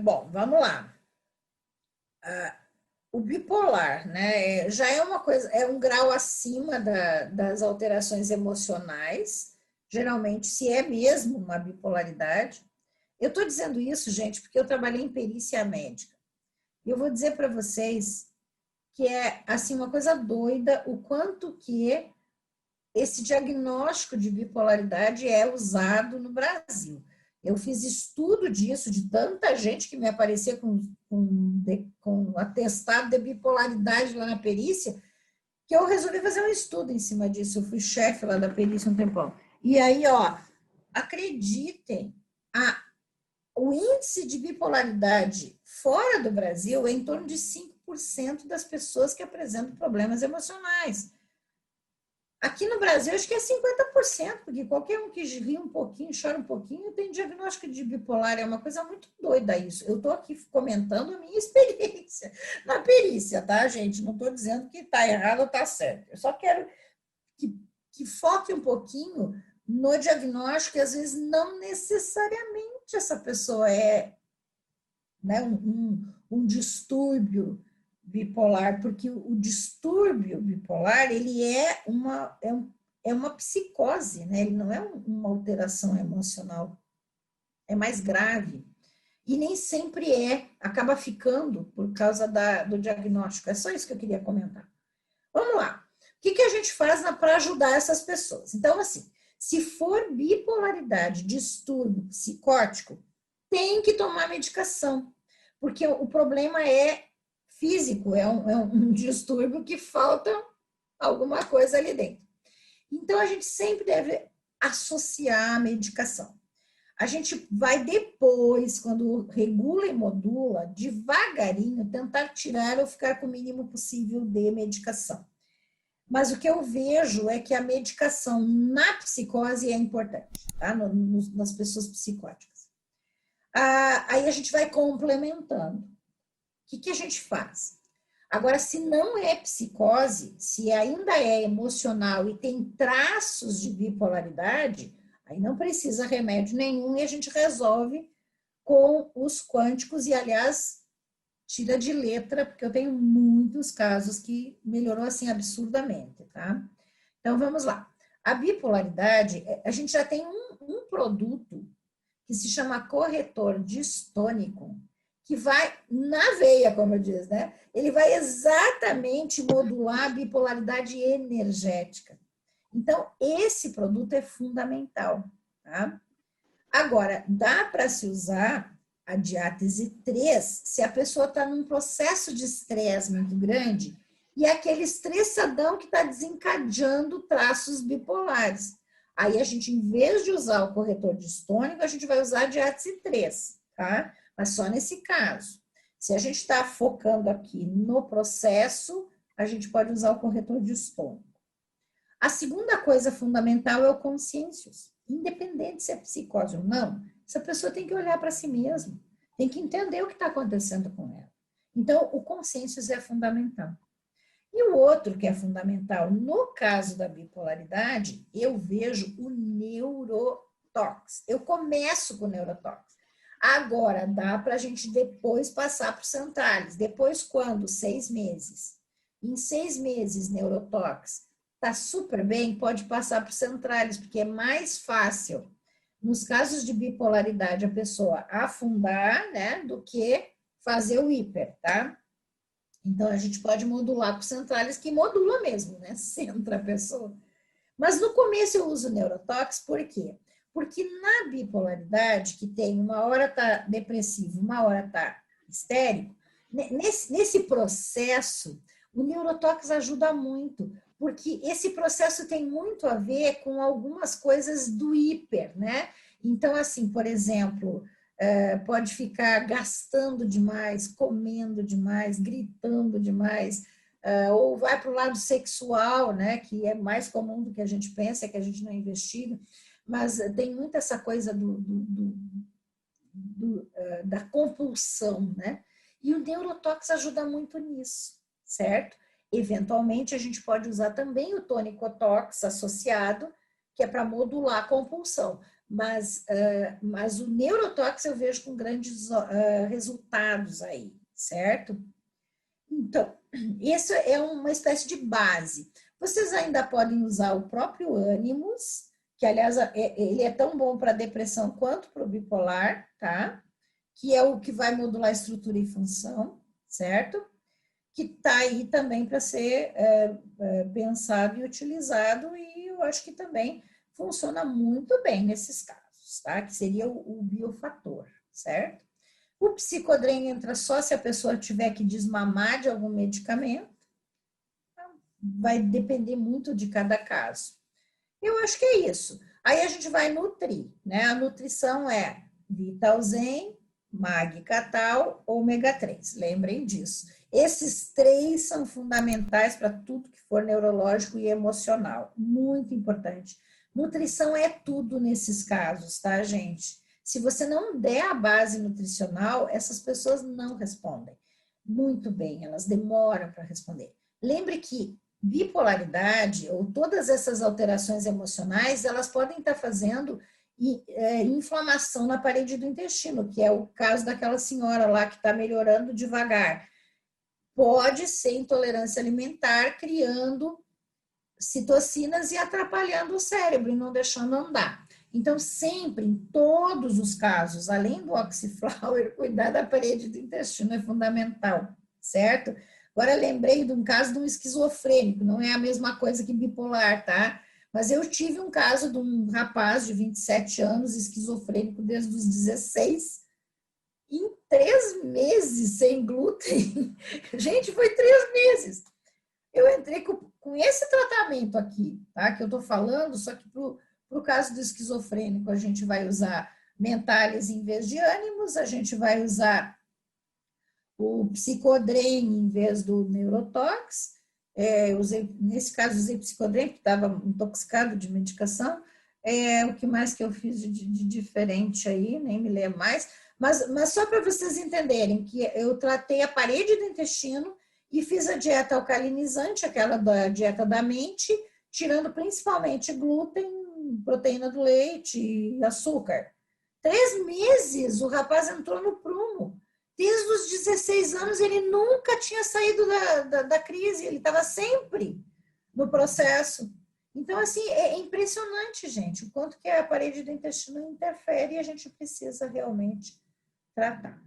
Bom, vamos lá. O bipolar, né, já é uma coisa, é um grau acima das alterações emocionais, geralmente, se é mesmo uma bipolaridade. Eu estou dizendo isso, gente, porque eu trabalhei em perícia médica. E eu vou dizer para vocês que é assim uma coisa doida o quanto que esse diagnóstico de bipolaridade é usado no Brasil. Eu fiz estudo disso, de tanta gente que me aparecia com atestado de bipolaridade lá na perícia, que eu resolvi fazer um estudo em cima disso. Eu fui chefe lá da perícia um tempão. E aí, ó, acreditem, o índice de bipolaridade fora do Brasil é em torno de 5% das pessoas que apresentam problemas emocionais. Aqui no Brasil, acho que é 50%, porque qualquer um que ri um pouquinho, chora um pouquinho, tem diagnóstico de bipolar. É uma coisa muito doida isso. Eu estou aqui comentando a minha experiência na perícia, tá, gente? Não estou dizendo que está errado ou está certo. Eu só quero que foque um pouquinho no diagnóstico, e às vezes não necessariamente essa pessoa é, né, um distúrbio bipolar, porque o distúrbio bipolar, ele é uma psicose, né? Ele não é uma alteração emocional, é mais grave. E nem sempre acaba ficando por causa do diagnóstico. É só isso que eu queria comentar. Vamos lá. O que a gente faz para ajudar essas pessoas? Então, assim, se for bipolaridade, distúrbio psicótico, tem que tomar medicação, porque o problema é físico, é um distúrbio que falta alguma coisa ali dentro. Então, a gente sempre deve associar a medicação. A gente vai depois, quando regula e modula, devagarinho, tentar tirar ou ficar com o mínimo possível de medicação. Mas o que eu vejo é que a medicação na psicose é importante, tá? Nas pessoas psicóticas. Aí a gente vai complementando. O que a gente faz? Agora, se não é psicose, se ainda é emocional e tem traços de bipolaridade, aí não precisa remédio nenhum e a gente resolve com os quânticos. E, aliás, tira de letra, porque eu tenho muitos casos que melhorou assim absurdamente, tá? Então, vamos lá. A bipolaridade, a gente já tem um produto que se chama corretor distônico, que vai na veia, como eu disse, né? Ele vai exatamente modular a bipolaridade energética. Então, esse produto é fundamental, tá? Agora, dá para se usar a diátese 3 se a pessoa está num processo de estresse muito grande e é aquele estressadão que está desencadeando traços bipolares. Aí a gente, em vez de usar o corretor distônico, a gente vai usar a diátese 3, tá? Mas só nesse caso. Se a gente está focando aqui no processo, a gente pode usar o corretor distônico. A segunda coisa fundamental é o consciêncios. Independente se é psicose ou não, essa pessoa tem que olhar para si mesma, tem que entender o que está acontecendo com ela. Então, o consciêncios é fundamental. E o outro que é fundamental, no caso da bipolaridade, eu vejo o neurotox. Eu começo com o neurotox. Agora, dá para a gente depois passar para os centrales. Depois, quando? 6 meses. Em 6 meses, neurotox está super bem, pode passar para os centrales, porque é mais fácil, nos casos de bipolaridade, a pessoa afundar, né, do que fazer o hiper, tá? Então, a gente pode modular com centrales, que modula mesmo, né? Centra a pessoa. Mas no começo eu uso neurotox, por quê? Porque na bipolaridade, que tem uma hora tá depressivo, uma hora tá histérico, nesse processo, o neurotox ajuda muito, porque esse processo tem muito a ver com algumas coisas do hiper, né? Então, assim, por exemplo, pode ficar gastando demais, comendo demais, gritando demais, ou vai para o lado sexual, né, que é mais comum do que a gente pensa, que a gente não investiga, mas tem muito essa coisa da compulsão, né? E o neurotox ajuda muito nisso, certo? Eventualmente, a gente pode usar também o tônico-tox associado, que é para modular a compulsão. mas o neurotóx eu vejo com grandes resultados aí, certo? Então, isso é uma espécie de base. Vocês ainda podem usar o próprio Animus, que, aliás, ele é tão bom para depressão quanto para o bipolar, tá? Que é o que vai modular estrutura e função, certo? Que está aí também para ser pensado e utilizado, e eu acho que também funciona muito bem nesses casos, tá? Que seria o biofator, certo? O psicodrem entra só se a pessoa tiver que desmamar de algum medicamento, vai depender muito de cada caso. Eu acho que é isso. Aí a gente vai nutrir, né? A nutrição é Vital Zen, Mag Catal, ômega 3. Lembrem disso. Esses três são fundamentais para tudo que for neurológico e emocional. Muito importante. Nutrição é tudo nesses casos, tá, gente? Se você não der a base nutricional, essas pessoas não respondem muito bem, elas demoram para responder. Lembre que bipolaridade ou todas essas alterações emocionais, elas podem estar fazendo inflamação na parede do intestino, que é o caso daquela senhora lá que está melhorando devagar. Pode ser intolerância alimentar, criando citocinas e atrapalhando o cérebro e não deixando andar. Então, sempre, em todos os casos, além do oxiflower, cuidar da parede do intestino é fundamental, certo? Agora, lembrei de um caso de um esquizofrênico, não é a mesma coisa que bipolar, tá? Mas eu tive um caso de um rapaz de 27 anos, esquizofrênico desde os 16, em 3 meses sem glúten. Gente, foi 3 meses. Eu entrei com esse tratamento aqui, tá? Que eu tô falando, só que para o caso do esquizofrênico, a gente vai usar mentales em vez de ânimos, a gente vai usar o psicodrem em vez do neurotox. Nesse caso, usei psicodrem, porque estava intoxicado de medicação. O que mais que eu fiz de diferente aí, nem me lembro mais. Mas só para vocês entenderem que eu tratei a parede do intestino e fiz a dieta alcalinizante, aquela da dieta da mente, tirando principalmente glúten, proteína do leite e açúcar. 3 meses o rapaz entrou no prumo. Desde os 16 anos ele nunca tinha saído da crise, ele estava sempre no processo. Então, assim, é impressionante, gente, o quanto que a parede do intestino interfere e a gente precisa realmente tratar.